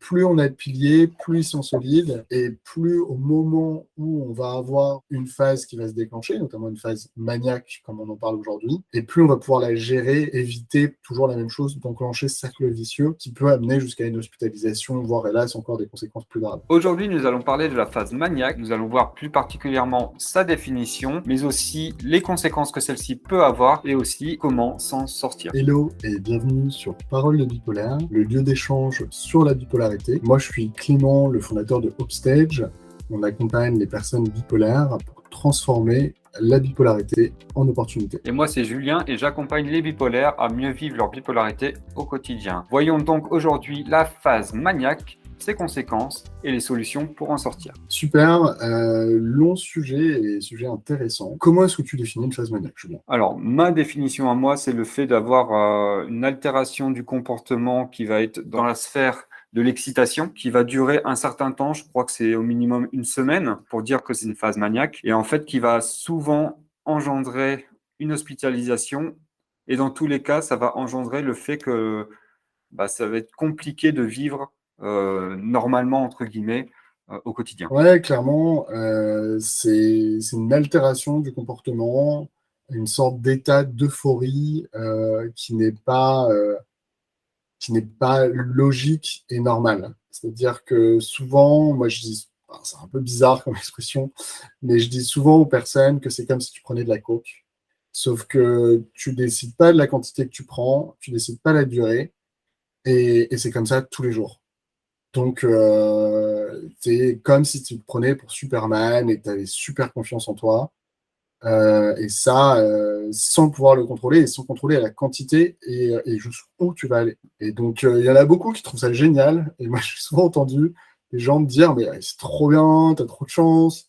plus on a de piliers, plus ils sont solides, et plus au moment où on va avoir une phase qui va se déclencher, notamment une phase maniaque, comme on en parle aujourd'hui, et plus on va pouvoir la gérer, éviter toujours la même chose, d'enclencher ce cercle vicieux qui peut amener jusqu'à une hospitalisation, voire hélas encore des conséquences plus graves. Aujourd'hui, nous allons parler de la phase maniaque. Nous allons voir plus particulièrement sa définition, mais aussi les conséquences que celle-ci peut avoir et aussi comment s'en sortir. Hello et bienvenue sur Parole de Bipolaire, le lieu d'échange sur la bipolarité. Moi, je suis Clément, le fondateur de Upstage. On accompagne les personnes bipolaires pour transformer la bipolarité en opportunité. Et moi, c'est Julien et j'accompagne les bipolaires à mieux vivre leur bipolarité au quotidien. Voyons donc aujourd'hui la phase maniaque, ses conséquences et les solutions pour en sortir. Super, long sujet et sujet intéressant. Comment est-ce que tu définis une phase maniaque, Julien? Alors, ma définition à moi, c'est le fait d'avoir une altération du comportement qui va être dans la sphère de l'excitation, qui va durer un certain temps, je crois que c'est au minimum une semaine, pour dire que c'est une phase maniaque, et en fait qui va souvent engendrer une hospitalisation, et dans tous les cas, ça va engendrer le fait que ça va être compliqué de vivre normalement, entre guillemets, au quotidien. Ouais, clairement, c'est une altération du comportement, une sorte d'état d'euphorie qui n'est pas logique et normal. C'est-à-dire que souvent, moi je dis, enfin, c'est un peu bizarre comme expression, mais je dis souvent aux personnes que c'est comme si tu prenais de la coke, sauf que tu décides pas de la quantité que tu prends, tu décides pas la durée, et c'est comme ça tous les jours. Donc, c'est comme si tu te prenais pour Superman et que tu avais super confiance en toi. Et ça, sans pouvoir le contrôler et sans contrôler la quantité et jusqu'où tu vas aller. Et donc, il y en a beaucoup qui trouvent ça génial. Et moi, j'ai souvent entendu des gens me dire, mais c'est trop bien, t'as trop de chance.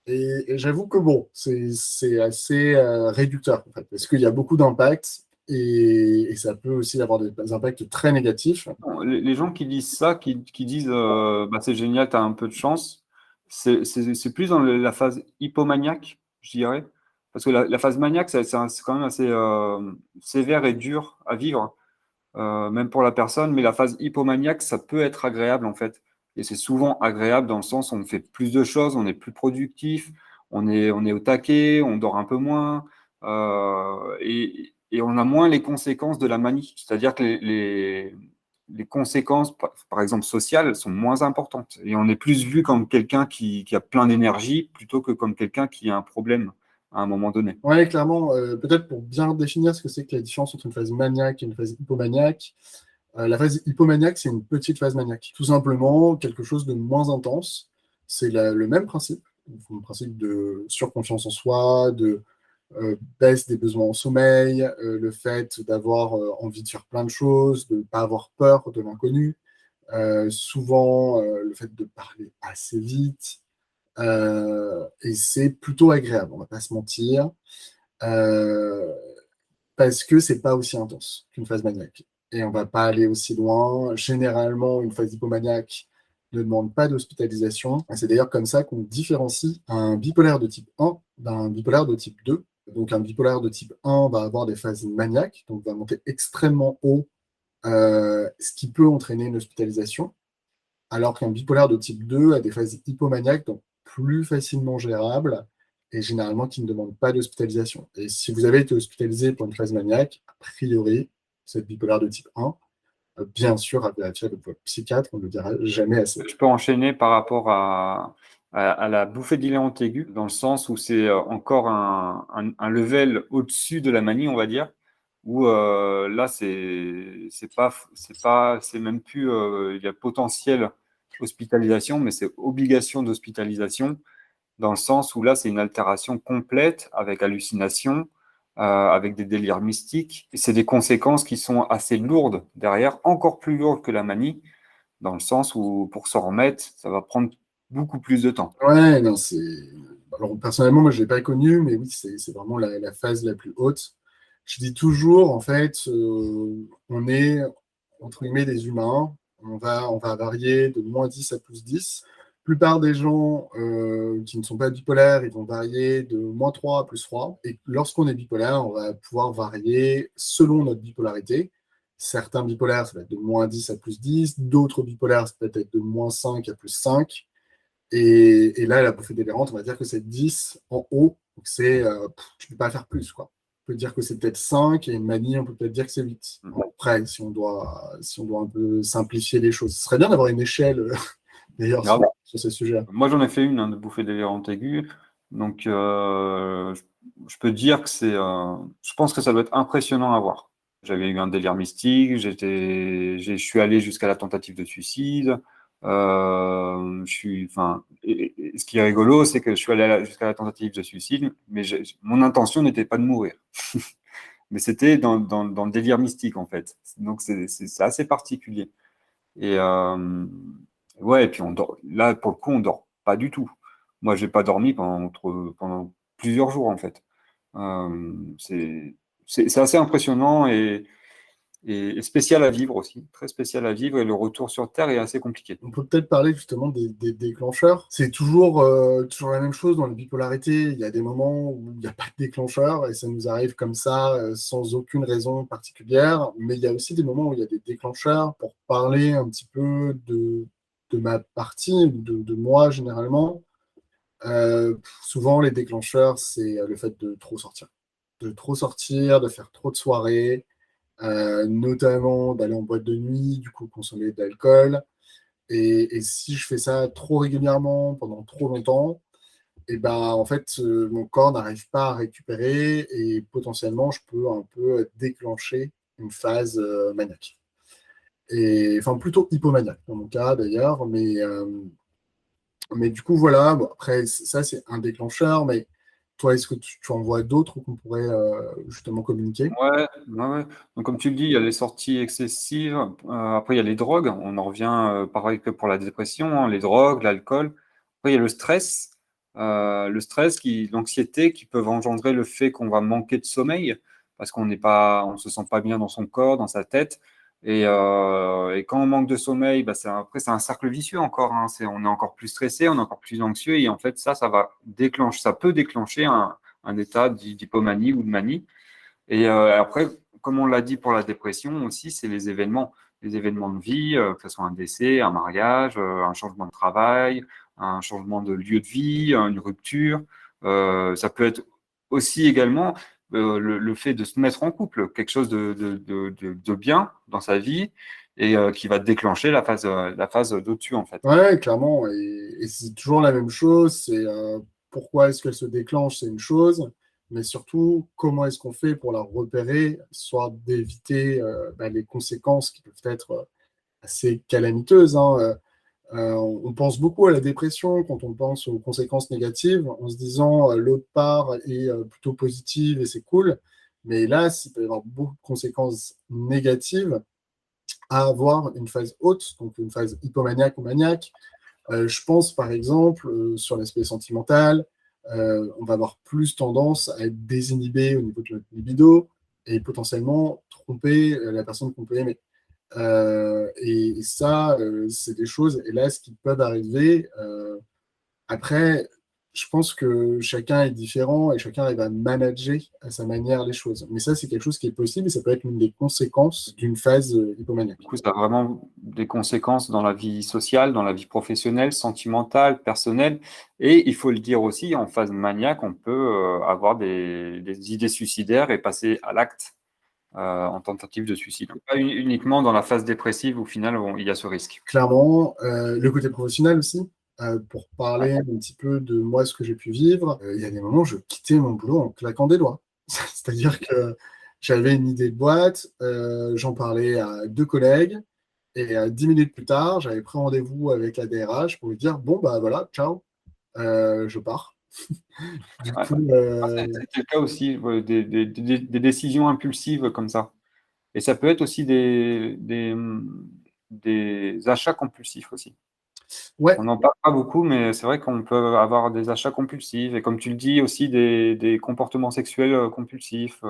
Et j'avoue que bon, c'est assez réducteur, en fait, parce qu'il y a beaucoup d'impacts et ça peut aussi avoir des impacts très négatifs. Bon, les gens qui disent ça, qui disent c'est génial, tu as un peu de chance, c'est plus dans la phase hypomaniaque, je dirais. Parce que la phase maniaque, c'est quand même assez sévère et dur à vivre, même pour la personne. Mais la phase hypomaniaque, ça peut être agréable en fait. Et c'est souvent agréable dans le sens où on fait plus de choses, on est plus productif, on est au taquet, on dort un peu moins, et on a moins les conséquences de la manie. C'est-à-dire que les conséquences, par exemple sociales, sont moins importantes. Et on est plus vu comme quelqu'un qui a plein d'énergie plutôt que comme quelqu'un qui a un problème à un moment donné. Ouais, clairement, peut-être pour bien définir ce que c'est que la différence entre une phase maniaque et une phase hypomaniaque, la phase hypomaniaque, c'est une petite phase maniaque. Tout simplement, quelque chose de moins intense. C'est le même principe, le principe de surconfiance en soi, de baisse des besoins en sommeil, le fait d'avoir envie de faire plein de choses, de ne pas avoir peur de l'inconnu, souvent le fait de parler assez vite, et c'est plutôt agréable, on va pas se mentir, euh, parce que c'est pas aussi intense qu'une phase maniaque. Et on va pas aller aussi loin. Généralement, une phase hypomaniaque ne demande pas d'hospitalisation. Et c'est d'ailleurs comme ça qu'on différencie un bipolaire de type 1 d'un bipolaire de type 2. Donc un bipolaire de type 1 va avoir des phases maniaques, donc va monter extrêmement haut, ce qui peut entraîner une hospitalisation, alors qu'un bipolaire de type 2 a des phases hypomaniaques, donc plus facilement gérables, et généralement qui ne demandent pas d'hospitalisation. Et si vous avez été hospitalisé pour une phase maniaque, a priori, vous êtes bipolaire de type 1, bien sûr, à vérifier avec votre psychiatre, on ne le dira jamais assez. Je peux enchaîner par rapport à la bouffée d'Iléant aiguë, dans le sens où c'est encore un level au-dessus de la manie, on va dire, où là, c'est même plus, il y a potentiel hospitalisation, mais c'est obligation d'hospitalisation, dans le sens où là, c'est une altération complète avec hallucination, avec des délires mystiques, et c'est des conséquences qui sont assez lourdes derrière, encore plus lourdes que la manie, dans le sens où pour s'en remettre, ça va prendre beaucoup plus de temps. Ouais, non, c'est. Alors, personnellement, moi, je ne l'ai pas connu, mais oui, c'est vraiment la phase la plus haute. Je dis toujours, en fait, on est, entre guillemets, des humains. On va varier de -10 à +10. La plupart des gens qui ne sont pas bipolaires, ils vont varier de -3 à +3. Et lorsqu'on est bipolaire, on va pouvoir varier selon notre bipolarité. Certains bipolaires, ça va être de -10 à +10. D'autres bipolaires, ça peut être de -5 à +5. Et là, la bouffée délirante, on va dire que c'est 10 en haut. Donc, tu ne peux pas faire plus, quoi. On peut dire que c'est peut-être 5 et une manie, on peut peut-être dire que c'est 8. Après, si on doit un peu simplifier les choses, ce serait bien d'avoir une échelle, d'ailleurs, sur ces sujets. Moi, j'en ai fait une de bouffée délirante aiguë. Donc, je peux dire que je pense que ça doit être impressionnant à voir. J'avais eu un délire mystique, je suis allé jusqu'à la tentative de suicide. Ce qui est rigolo, c'est que je suis allé jusqu'à la tentative de suicide, mais mon intention n'était pas de mourir. Mais c'était dans le délire mystique, en fait. Donc, c'est assez particulier. Et ouais, et puis là, pour le coup, on dort pas du tout. Moi, j'ai pas dormi pendant plusieurs jours, en fait. C'est assez impressionnant et spécial à vivre aussi, très spécial à vivre, et le retour sur Terre est assez compliqué. On peut peut-être parler justement des déclencheurs. C'est toujours la même chose dans la bipolarité. Il y a des moments où il n'y a pas de déclencheur et ça nous arrive comme ça, sans aucune raison particulière. Mais il y a aussi des moments où il y a des déclencheurs. Pour parler un petit peu de ma partie, de moi généralement, souvent les déclencheurs, c'est le fait de trop sortir. De trop sortir, de faire trop de soirées, notamment d'aller en boîte de nuit, du coup consommer de l'alcool. Et si je fais ça trop régulièrement, pendant trop longtemps, et ben, en fait, mon corps n'arrive pas à récupérer et potentiellement, je peux un peu déclencher une phase maniaque. Et, enfin, plutôt hypomaniaque dans mon cas d'ailleurs. Mais du coup, voilà. Bon, après, ça, c'est un déclencheur. Mais toi, est-ce que tu en vois d'autres qu'on pourrait justement communiquer? Ouais, ouais, ouais. Donc, comme tu le dis, il y a les sorties excessives. Après, il y a les drogues. On en revient pareil que pour la dépression, hein, les drogues, l'alcool. Après, il y a le stress. L'anxiété qui peuvent engendrer le fait qu'on va manquer de sommeil parce on se sent pas bien dans son corps, dans sa tête. Et quand on manque de sommeil, bah, après, c'est un cercle vicieux encore, hein. On est encore plus stressé, on est encore plus anxieux. Et en fait, ça peut déclencher un état d'hypomanie ou de manie. Et après, comme on l'a dit pour la dépression aussi, c'est les événements de vie, que ce soit un décès, un mariage, un changement de travail, un changement de lieu de vie, une rupture. Ça peut être aussi également le fait de se mettre en couple, quelque chose de bien dans sa vie et qui va déclencher la phase d'au-dessus, en fait. Ouais, clairement. Et c'est toujours la même chose. C'est pourquoi est-ce qu'elle se déclenche, c'est une chose. Mais surtout, comment est-ce qu'on fait pour la repérer, soit d'éviter les conséquences qui peuvent être assez calamiteuses, hein. On pense beaucoup à la dépression quand on pense aux conséquences négatives, en se disant l'autre part est plutôt positive et c'est cool. Mais hélas, il peut y avoir beaucoup de conséquences négatives à avoir une phase haute, donc une phase hypomaniaque ou maniaque. Je pense par exemple sur l'aspect sentimental, on va avoir plus tendance à être désinhibé au niveau de notre libido et potentiellement tromper la personne qu'on peut aimer. Et ça, c'est des choses, hélas, qui peuvent arriver. Après, je pense que chacun est différent et chacun arrive à manager à sa manière les choses. Mais ça, c'est quelque chose qui est possible et ça peut être une des conséquences d'une phase hypomaniaque. Du coup, ça a vraiment des conséquences dans la vie sociale, dans la vie professionnelle, sentimentale, personnelle. Et il faut le dire aussi, en phase maniaque, on peut avoir des idées suicidaires et passer à l'acte en tentative de suicide. Pas uniquement dans la phase dépressive où, au final, il y a ce risque. Clairement, le côté professionnel aussi, pour Ouais. parler un petit peu de moi, ce que j'ai pu vivre, il y a des moments où je quittais mon boulot en claquant des doigts. C'est-à-dire que j'avais une idée de boîte, j'en parlais à deux collègues, et 10 minutes plus tard, j'avais pris rendez-vous avec la DRH pour lui dire, bon, bah voilà, ciao, je pars. Du Ouais. coup, C'était le cas aussi, des décisions impulsives comme ça. Et ça peut être aussi des achats compulsifs aussi. ouais, On n'en parle pas beaucoup, mais c'est vrai qu'on peut avoir des achats compulsifs et comme tu le dis, aussi des comportements sexuels compulsifs,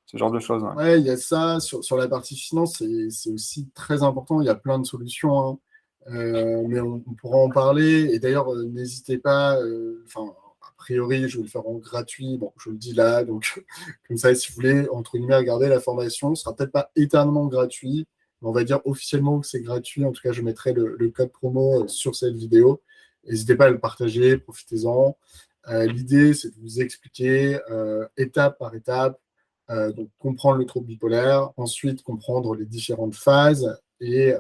ce genre de choses. Ouais. ouais, il y a ça. Sur la partie finance, c'est aussi très important. Il y a plein de solutions, hein. Mais on pourra en parler. Et d'ailleurs, n'hésitez pas. Enfin, priori, je vais le faire en gratuit. Bon, je le dis là, donc comme ça, si vous voulez, entre guillemets, regarder la formation, ce sera peut-être pas éternellement gratuit, mais on va dire officiellement que c'est gratuit. En tout cas, je mettrai le code promo sur cette vidéo. N'hésitez pas à le partager, profitez-en. L'idée, c'est de vous expliquer étape par étape, donc comprendre le trouble bipolaire, ensuite comprendre les différentes phases et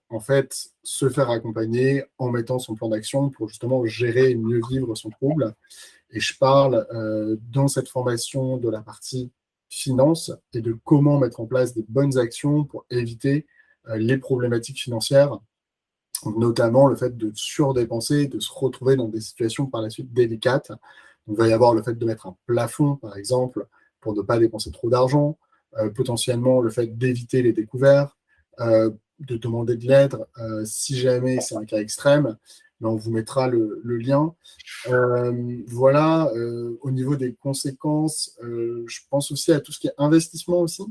en fait se faire accompagner en mettant son plan d'action pour justement gérer et mieux vivre son trouble. Et je parle dans cette formation de la partie finance et de comment mettre en place des bonnes actions pour éviter les problématiques financières, notamment le fait de surdépenser, de se retrouver dans des situations par la suite délicates. Donc, il va y avoir le fait de mettre un plafond, par exemple, pour ne pas dépenser trop d'argent, potentiellement le fait d'éviter les découvertes, de demander de l'aide si jamais c'est un cas extrême, mais on vous mettra le lien. Voilà, au niveau des conséquences, je pense aussi à tout ce qui est investissement aussi.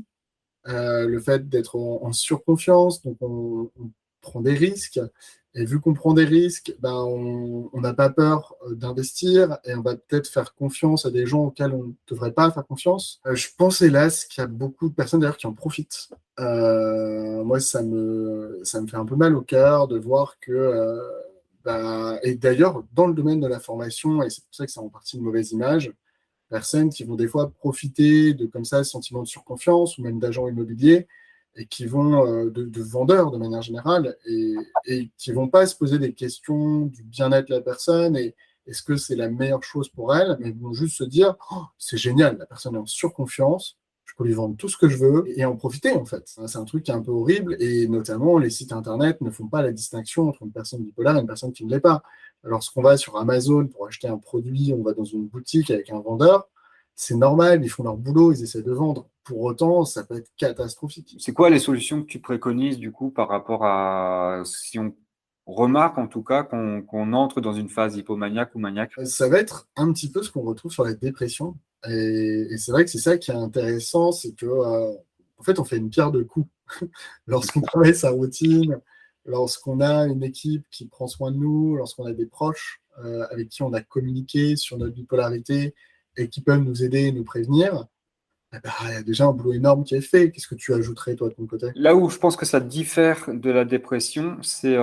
Le fait d'être en surconfiance, donc on prend des risques. Et vu qu'on prend des risques, on n'a pas peur d'investir et on va peut-être faire confiance à des gens auxquels on ne devrait pas faire confiance. Je pense hélas qu'il y a beaucoup de personnes d'ailleurs qui en profitent. Moi, ça me fait un peu mal au cœur de voir que, et d'ailleurs, dans le domaine de la formation, et c'est pour ça que ça en partie une mauvaise image, personnes qui vont des fois profiter de comme ça ce sentiment de surconfiance ou même d'agents immobiliers et qui vont de vendeurs de manière générale et qui vont pas se poser des questions du bien-être de la personne et est-ce que c'est la meilleure chose pour elle, mais vont juste se dire oh, c'est génial, la personne est en surconfiance, je peux lui vendre tout ce que je veux et en profiter en fait. C'est un truc qui est un peu horrible et notamment les sites internet ne font pas la distinction entre une personne bipolaire et une personne qui ne l'est pas. Lorsqu'on va sur Amazon pour acheter un produit, on va dans une boutique avec un vendeur, c'est normal, ils font leur boulot, ils essaient de vendre. Pour autant, ça peut être catastrophique. C'est quoi les solutions que tu préconises du coup par rapport à si on remarque en tout cas qu'on entre dans une phase hypomaniaque ou maniaque? Ça va être un petit peu ce qu'on retrouve sur la dépression. Et c'est vrai que c'est ça qui est intéressant, c'est que en fait, on fait une pierre de coups. Lorsqu'on travaille sa routine, lorsqu'on a une équipe qui prend soin de nous, lorsqu'on a des proches avec qui on a communiqué sur notre bipolarité et qui peuvent nous aider et nous prévenir, il y a déjà un boulot énorme qui est fait. Qu'est-ce que tu ajouterais, toi, de ton côté? Là où je pense que ça diffère de la dépression, c'est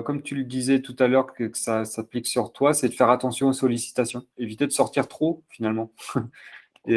comme tu le disais tout à l'heure que ça s'applique sur toi, c'est de faire attention aux sollicitations, éviter de sortir trop finalement et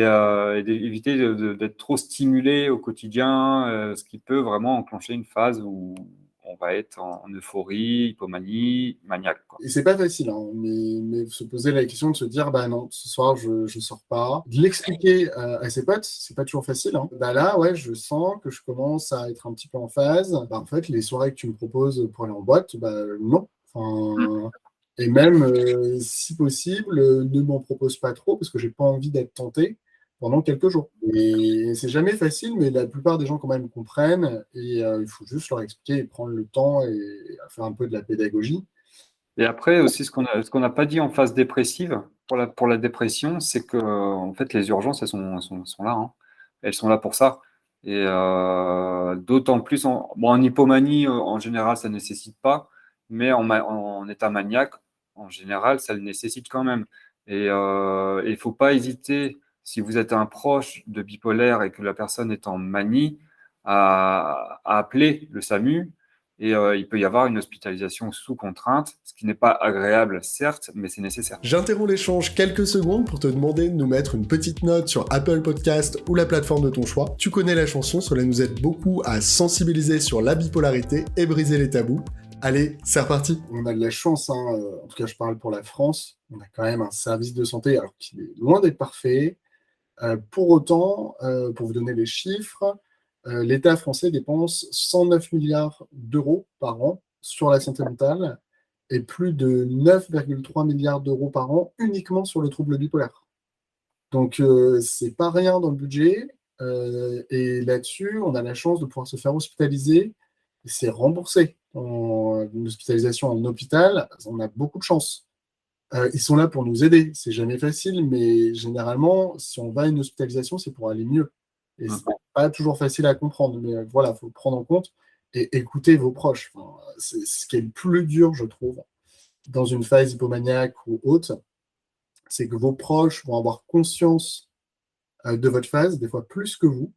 d'éviter d'être trop stimulé au quotidien, ce qui peut vraiment enclencher une phase où on va être en euphorie, hypomanie, maniaque, quoi. Et c'est pas facile, hein, mais se poser la question de se dire, bah non, ce soir, je sors pas. De l'expliquer à ses potes, c'est pas toujours facile, hein. Bah là, ouais, je sens que je commence à être un petit peu en phase. Bah, en fait, les soirées que tu me proposes pour aller en boîte, bah non. Enfin, et même, si possible, ne m'en propose pas trop parce que j'ai pas envie d'être tenté pendant quelques jours. Et c'est jamais facile, mais la plupart des gens quand même comprennent et il faut juste leur expliquer et prendre le temps et faire un peu de la pédagogie. Et après aussi, ce qu'on n'a pas dit en phase dépressive, pour la dépression, c'est que en fait, les urgences, elles sont là, hein. Elles sont là pour ça. Et d'autant plus en hypomanie, en général, ça ne nécessite pas, mais en état maniaque, en général, ça le nécessite quand même. Et il ne faut pas hésiter, si vous êtes un proche de bipolaire et que la personne est en manie, à appeler le SAMU et il peut y avoir une hospitalisation sous contrainte, ce qui n'est pas agréable, certes, mais c'est nécessaire. J'interromps l'échange quelques secondes pour te demander de nous mettre une petite note sur Apple Podcast ou la plateforme de ton choix. Tu connais la chanson, cela nous aide beaucoup à sensibiliser sur la bipolarité et briser les tabous. Allez, c'est reparti. On a de la chance, hein, en tout cas je parle pour la France, on a quand même un service de santé alors qu'il est loin d'être parfait. Pour autant, pour vous donner les chiffres, l'État français dépense 109 milliards d'euros par an sur la santé mentale et plus de 9,3 milliards d'euros par an uniquement sur le trouble bipolaire. Donc, c'est pas rien dans le budget. Et là-dessus, on a la chance de pouvoir se faire hospitaliser. Et c'est remboursé. Une hospitalisation en hôpital, on a beaucoup de chance. Ils sont là pour nous aider. C'est jamais facile, mais généralement, si on va à une hospitalisation, c'est pour aller mieux. Et c'est pas toujours facile à comprendre, mais voilà, il faut le prendre en compte et écouter vos proches. Enfin, c'est ce qui est le plus dur, je trouve, dans une phase hypomaniaque ou autre, c'est que vos proches vont avoir conscience de votre phase, des fois plus que vous,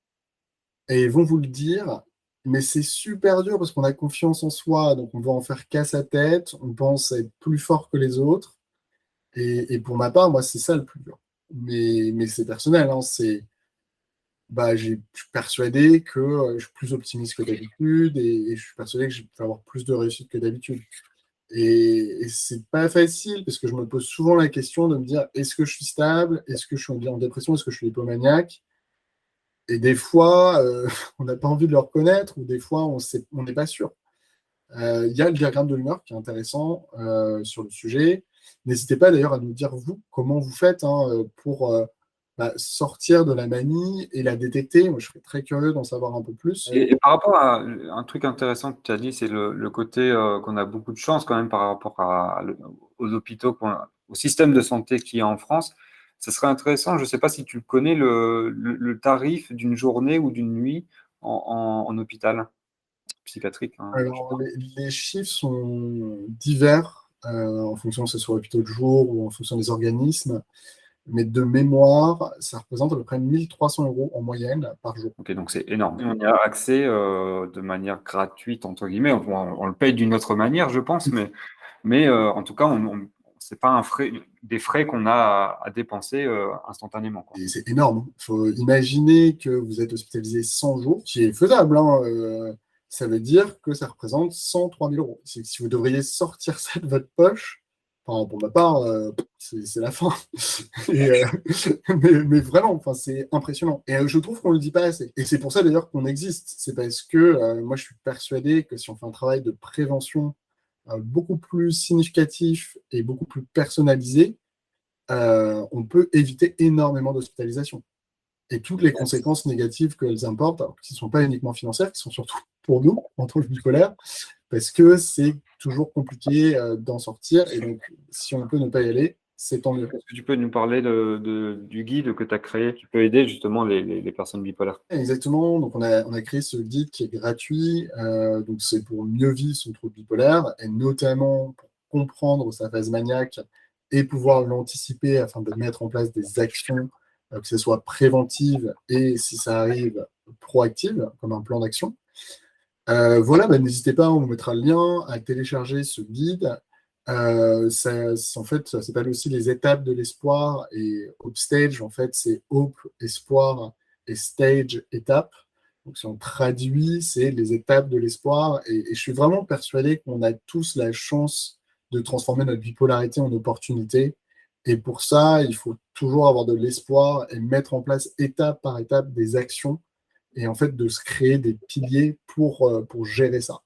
et ils vont vous le dire, mais c'est super dur parce qu'on a confiance en soi, donc on va en faire qu'à sa tête, on pense être plus fort que les autres, et pour ma part, moi, c'est ça le plus dur. Mais c'est personnel, hein, je suis persuadé que je suis plus optimiste que d'habitude, et je suis persuadé que je vais avoir plus de réussite que d'habitude. Et c'est pas facile parce que je me pose souvent la question de me dire est-ce que je suis stable? Est-ce que je suis en dépression? Est-ce que je suis hypomaniaque? Et des fois, on n'a pas envie de le reconnaître ou des fois, on n'est pas sûr. Il y a le diagramme de l'humeur qui est intéressant sur le sujet. N'hésitez pas d'ailleurs à nous dire, vous, comment vous faites pour sortir de la manie et la détecter. Moi, je serais très curieux d'en savoir un peu plus. Et par rapport à un truc intéressant que tu as dit, c'est le côté qu'on a beaucoup de chance quand même par rapport aux hôpitaux, au système de santé qu'il y a en France. Ce serait intéressant, je ne sais pas si tu connais le tarif d'une journée ou d'une nuit en hôpital psychiatrique, hein, je Alors, parle. les chiffres sont divers en fonction que ce soit hôpitaux de jour ou en fonction des organismes. Mais de mémoire, ça représente à peu près 1 300 € en moyenne par jour. Ok, donc c'est énorme. On y a accès de manière gratuite, entre guillemets. On le paye d'une autre manière, je pense, mais en tout cas, c'est pas des frais qu'on a à dépenser instantanément, quoi. Et c'est énorme. Il faut imaginer que vous êtes hospitalisé 100 jours, qui est faisable, hein. Ça veut dire que ça représente 103 000 €. Si vous devriez sortir ça de votre poche, enfin, pour ma part, c'est la fin. Et, mais vraiment, enfin, c'est impressionnant. Et je trouve qu'on ne le dit pas assez. Et c'est pour ça d'ailleurs qu'on existe. C'est parce que moi, je suis persuadé que si on fait un travail de prévention beaucoup plus significatif et beaucoup plus personnalisé, on peut éviter énormément d'hospitalisations. Et toutes les conséquences négatives qu'elles importent, alors, qui ne sont pas uniquement financières, qui sont surtout pour nous, en tant que bipolaires, parce que c'est toujours compliqué d'en sortir. Et donc, si on peut ne pas y aller, c'est tant mieux. Est-ce que tu peux nous parler du guide que tu as créé qui peut aider justement les personnes bipolaires? Exactement. Donc, on a créé ce guide qui est gratuit. Donc, c'est pour mieux vivre son trouble bipolaire et notamment pour comprendre sa phase maniaque et pouvoir l'anticiper afin de mettre en place des actions, que ce soit préventives et, si ça arrive, proactives, comme un plan d'action. Voilà, n'hésitez pas, on vous mettra le lien à télécharger ce guide. En fait, ça s'appelle aussi les étapes de l'espoir et Hope Stage. En fait, c'est Hope, espoir et Stage, étape. Donc, si on traduit, c'est les étapes de l'espoir. Et je suis vraiment persuadé qu'on a tous la chance de transformer notre bipolarité en opportunité. Et pour ça, il faut toujours avoir de l'espoir et mettre en place étape par étape des actions et en fait de se créer des piliers pour gérer ça.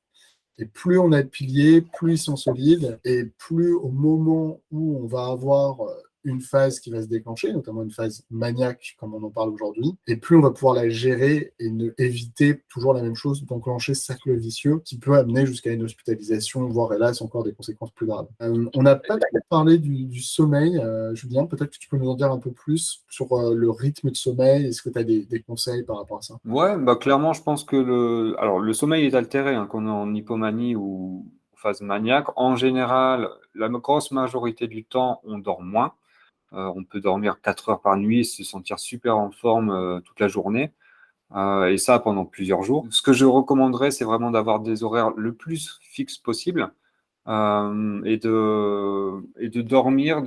Et plus on a de piliers, plus ils sont solides, et plus au moment où on va avoir une phase qui va se déclencher, notamment une phase maniaque, comme on en parle aujourd'hui, et plus on va pouvoir la gérer et ne éviter toujours la même chose, d'enclencher ce cercle vicieux qui peut amener jusqu'à une hospitalisation, voire hélas encore des conséquences plus graves. On n'a pas trop parlé du sommeil, Julien, peut-être que tu peux nous en dire un peu plus sur le rythme de sommeil. Est-ce que tu as des conseils par rapport à ça? Ouais, clairement, je pense que alors, le sommeil est altéré, hein, qu'on est en hypomanie ou phase maniaque. En général, la grosse majorité du temps, on dort moins. On peut dormir 4 heures par nuit et se sentir super en forme toute la journée. Et ça pendant plusieurs jours. Ce que je recommanderais, c'est vraiment d'avoir des horaires le plus fixes possible et de dormir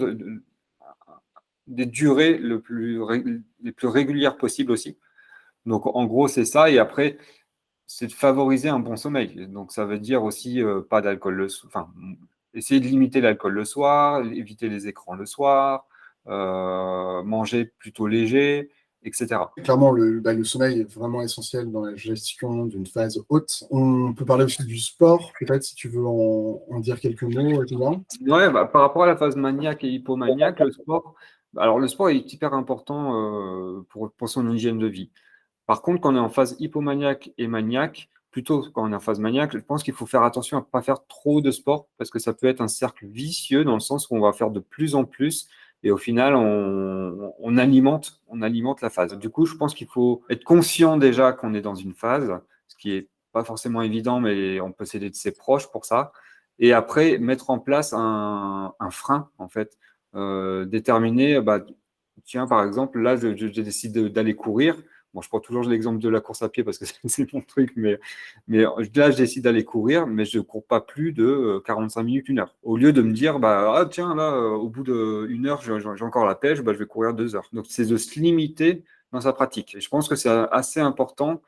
des durées les plus régulières possibles aussi. Donc, en gros, c'est ça. Et après, c'est de favoriser un bon sommeil. Donc, ça veut dire aussi pas d'alcool enfin, essayer de limiter l'alcool le soir, éviter les écrans le soir, manger plutôt léger, etc. Clairement, le sommeil est vraiment essentiel dans la gestion d'une phase haute. On peut parler aussi du sport, peut-être si tu veux en dire quelques mots, Julien. Ouais, par rapport à la phase maniaque et hypomaniaque, le sport est hyper important pour son hygiène de vie. Par contre, quand on est en phase hypomaniaque et maniaque, plutôt quand on est en phase maniaque, je pense qu'il faut faire attention à ne pas faire trop de sport parce que ça peut être un cercle vicieux dans le sens où on va faire de plus en plus et au final, on alimente la phase. Du coup, je pense qu'il faut être conscient déjà qu'on est dans une phase, ce qui n'est pas forcément évident, mais on peut s'aider de ses proches pour ça. Et après, mettre en place un frein, en fait, déterminer, tiens, par exemple, là, je décide d'aller courir. Bon, je prends toujours l'exemple de la course à pied parce que c'est mon truc, mais là, je décide d'aller courir, mais je ne cours pas plus de 45 minutes, 1 heure. Au lieu de me dire, tiens, là, au bout d'1 heure, j'ai encore la pêche, je vais courir 2 heures. Donc, c'est de se limiter dans sa pratique. Et je pense que c'est assez important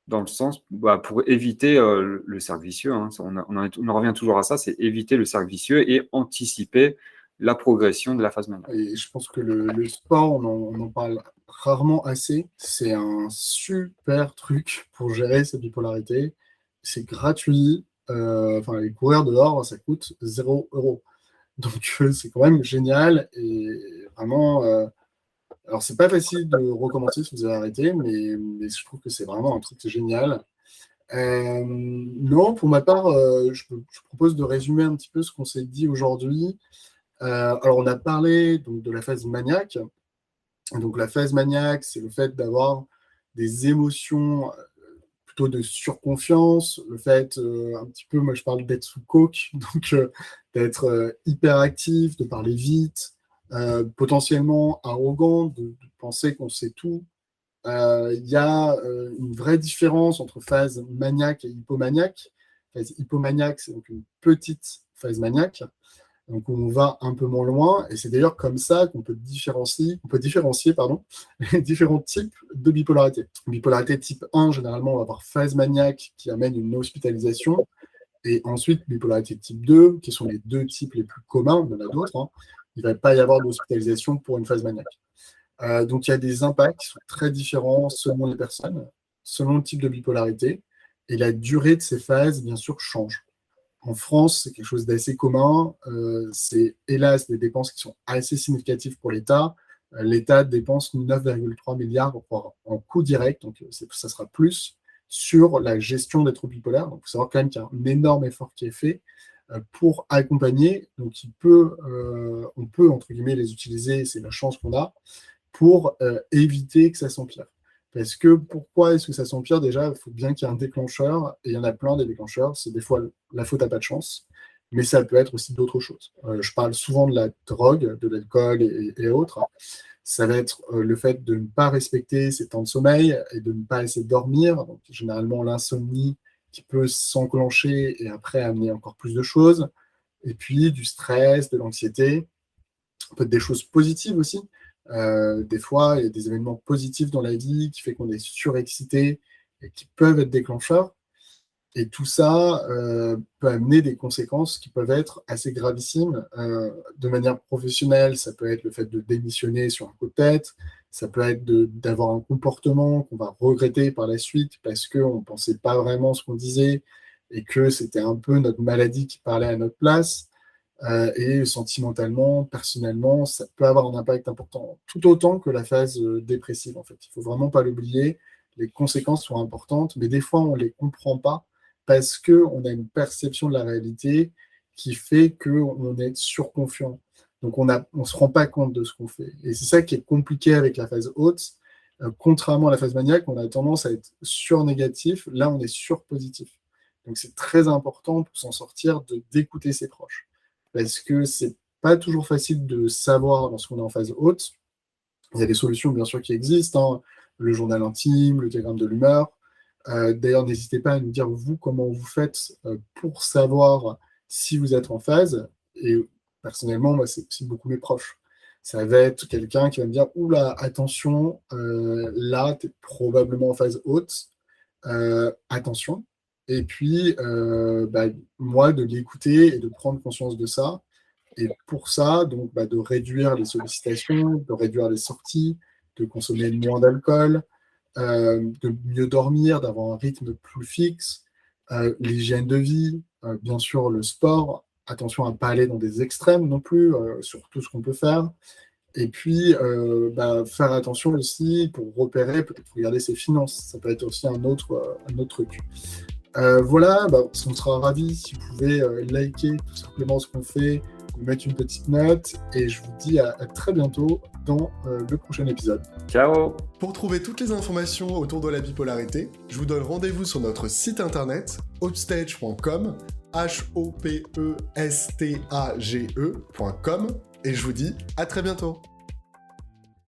dans le sens, pour éviter le cercle vicieux, hein. On en revient toujours à ça, c'est éviter le cercle vicieux et anticiper la progression de la phase maniaque. Et je pense que le sport, on en parle rarement assez. C'est un super truc pour gérer cette bipolarité. C'est gratuit. Les courir dehors, ça coûte 0 €. Donc, c'est quand même génial. Et vraiment, alors, c'est pas facile de recommencer si vous avez arrêté, mais je trouve que c'est vraiment un truc génial. Non, pour ma part, je propose de résumer un petit peu ce qu'on s'est dit aujourd'hui. Alors, on a parlé donc, de la phase maniaque. Donc, la phase maniaque, c'est le fait d'avoir des émotions plutôt de surconfiance, le fait, un petit peu, moi je parle d'être sous coke, donc d'être hyperactif, de parler vite, potentiellement arrogant, de penser qu'on sait tout. Il y a une vraie différence entre phase maniaque et hypomaniaque. Phase hypomaniaque, c'est donc une petite phase maniaque. Donc on va un peu moins loin, et c'est d'ailleurs comme ça qu'on peut différencier les différents types de bipolarité. Bipolarité type 1, généralement, on va avoir phase maniaque qui amène une hospitalisation, et ensuite bipolarité type 2, qui sont les deux types les plus communs, il y en a d'autres, hein. Il ne va pas y avoir d'hospitalisation pour une phase maniaque. Donc il y a des impacts qui sont très différents selon les personnes, selon le type de bipolarité, et la durée de ces phases, bien sûr, change. En France, c'est quelque chose d'assez commun. C'est hélas des dépenses qui sont assez significatives pour l'État. L'État dépense 9,3 milliards en coûts directs, donc ça sera plus sur la gestion des troubles bipolaires. Donc, il faut savoir quand même qu'il y a un énorme effort qui est fait pour accompagner. Donc, on peut, entre guillemets, les utiliser, c'est la chance qu'on a, pour éviter que ça s'empire. Parce que pourquoi est-ce que ça s'empire? Déjà, il faut bien qu'il y ait un déclencheur, et il y en a plein des déclencheurs. C'est des fois la faute à pas de chance, mais ça peut être aussi d'autres choses. Je parle souvent de la drogue, de l'alcool et autres. Ça va être le fait de ne pas respecter ses temps de sommeil et de ne pas assez dormir. Donc, généralement, l'insomnie qui peut s'enclencher et après amener encore plus de choses. Et puis, du stress, de l'anxiété. Peut-être des choses positives aussi. Des fois, il y a des événements positifs dans la vie qui fait qu'on est surexcité et qui peuvent être déclencheurs. Et tout ça peut amener des conséquences qui peuvent être assez gravissimes. De manière professionnelle, ça peut être le fait de démissionner sur un coup de tête, ça peut être d'avoir un comportement qu'on va regretter par la suite parce qu'on ne pensait pas vraiment ce qu'on disait et que c'était un peu notre maladie qui parlait à notre place. Et sentimentalement, personnellement, ça peut avoir un impact important, tout autant que la phase dépressive, en fait. Il ne faut vraiment pas l'oublier. Les conséquences sont importantes, mais des fois, on ne les comprend pas parce qu'on a une perception de la réalité qui fait qu'on est surconfiant. Donc, on ne se rend pas compte de ce qu'on fait. Et c'est ça qui est compliqué avec la phase haute. Contrairement à la phase maniaque, on a tendance à être surnégatif. Là, on est surpositif. Donc, c'est très important pour s'en sortir d'écouter ses proches. Parce que c'est pas toujours facile de savoir lorsqu'on est en phase haute. Il y a des solutions, bien sûr, qui existent, hein. Le journal intime, le diagramme de l'humeur. D'ailleurs, n'hésitez pas à nous dire, vous, comment vous faites pour savoir si vous êtes en phase. Et personnellement, moi, c'est aussi beaucoup mes proches. Ça va être quelqu'un qui va me dire, oula, attention, là, tu es probablement en phase haute. Attention. Et puis, moi, de l'écouter et de prendre conscience de ça. Et pour ça, donc, de réduire les sollicitations, de réduire les sorties, de consommer moins d'alcool, de mieux dormir, d'avoir un rythme plus fixe, l'hygiène de vie, bien sûr le sport, attention à ne pas aller dans des extrêmes non plus, sur tout ce qu'on peut faire. Et puis, faire attention aussi pour repérer, peut-être regarder ses finances. Ça peut être aussi un autre truc. Voilà, on sera ravis si vous pouvez liker tout simplement ce qu'on fait, vous mettre une petite note, et je vous dis à très bientôt dans le prochain épisode. Ciao! Pour trouver toutes les informations autour de la bipolarité, je vous donne rendez-vous sur notre site internet hopestage.com, hopestage.com, Et je vous dis à très bientôt.